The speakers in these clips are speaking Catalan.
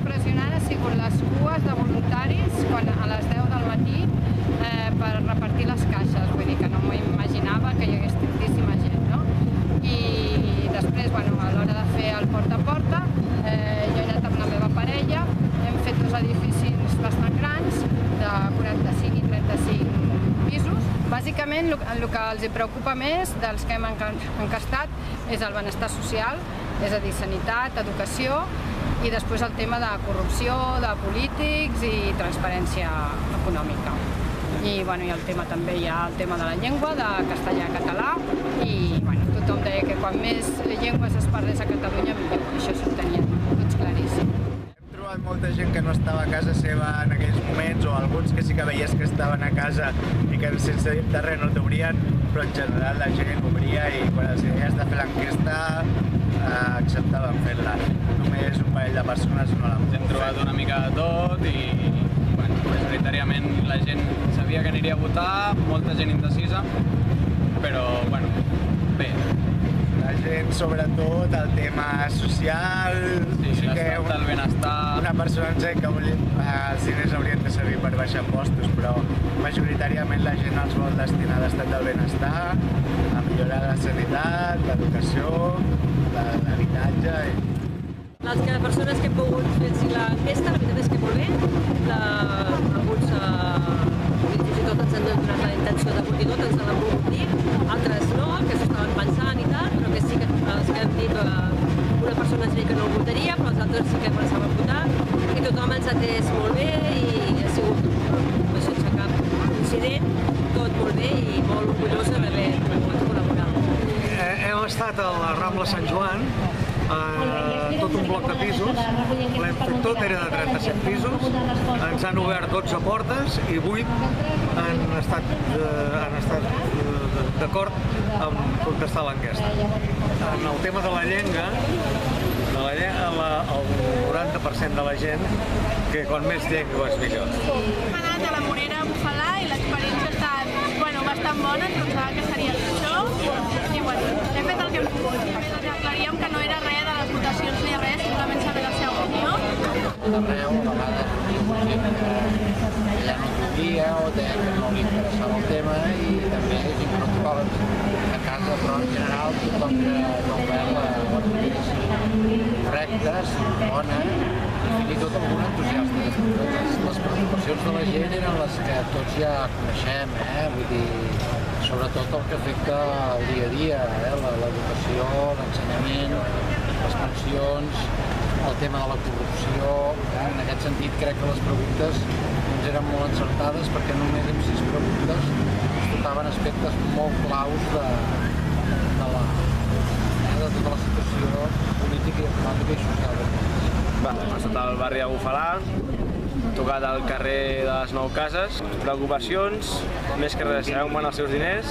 impressionant ha sigut les cues de voluntaris a les 10 del matí per repartir les caixes. Vull dir que no m'ho imaginava que hi hagués tantíssima gent, no? I després, a l'hora de fer el porta a porta, jo he anat amb la meva parella, hem fet dos edificis bastant grans, de 45 i 35 pisos. Bàsicament, el que els preocupa més dels que hem encastat és el benestar social, és a dir, sanitat, educació, i després el tema de corrupció, de polítics i transparència econòmica. I el tema també hi ha el tema de la llengua, de castellà i català, i tothom deia que quan més llengües es parlés a Catalunya millor, això s'ho tenien tots claríssim. Hem trobat molta gent que no estava a casa seva en aquells moments, o alguns que sí que veies que estaven a casa i que sense dir-te res no t'obrien, però en general la gent obria i quan els deies de fer l'enquesta acceptaven fer-la. Només un parell de persones no l'han fet. Hem trobat una mica de tot i majoritàriament la gent sabia que aniria a votar, molta gent indecisa, però bé. La gent, sobretot, el tema social... Sí, l'estat del benestar... Una persona ens deia que els diners haurien de servir per baixar impostos, però majoritàriament la gent els vol destinar a l'estat del benestar, a millorar la sanitat, l'educació, l'habitatge... Les persones que hem pogut fer l'enquesta, la veritat és que molt bé. Alguns fins i tot ens han donat la intenció de vot i tot, ens l'han volgut dir. Altres no, que s'ho estaven pensant i tal, però que sí que els que han dit una persona es deia que no el votaria, però els altres sí que pensaven votar. I tothom ens ha atès molt bé i ha sigut sense cap incident, tot molt bé i molt orgullosa d'haver pogut col·laborar. Hem estat a la Rambla Sant Joan, tot un bloc de pisos, l'hem fet tot, era de 37 pisos, ens han obert 12 portes i 8 han estat d'acord amb contestar l'enquesta. En el tema de la llengua, el 90% de la gent que quan més llengües millor. Hem anat a la Morera a Bufalà i l'experiència ha estat bastant bona, em pensava que seria això i hem fet el que hem pogut. Aclaríem que no era res de les votacions ni res, simplement saber la seva opinió. D'arreu, a vegades, gent que ja no volia o que no li interessava el tema i també gent que no tocaven a casa, però en general tothom que no veu les notícies correctes, bones, i fins i tot algun entusiasta. Les preocupacions de la gent eren les que tots ja coneixem, vull dir, sobretot el que afecta el dia a dia, l'educació, l'ensenyament, les pensions, el tema de la corrupció. En aquest sentit crec que les preguntes eren molt encertades perquè només amb 6 preguntes es tocaven aspectes molt claus de tota la situació política i econòmica i social del país. Hem estat al barri de Bufalà, tocat al carrer de les 9 cases. Preocupacions, més que res, saber on van els seus diners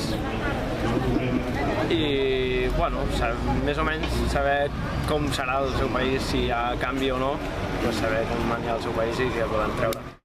i, més o menys saber com serà el seu país, si hi ha canvi o no, saber com anirà el seu país i què poden treure.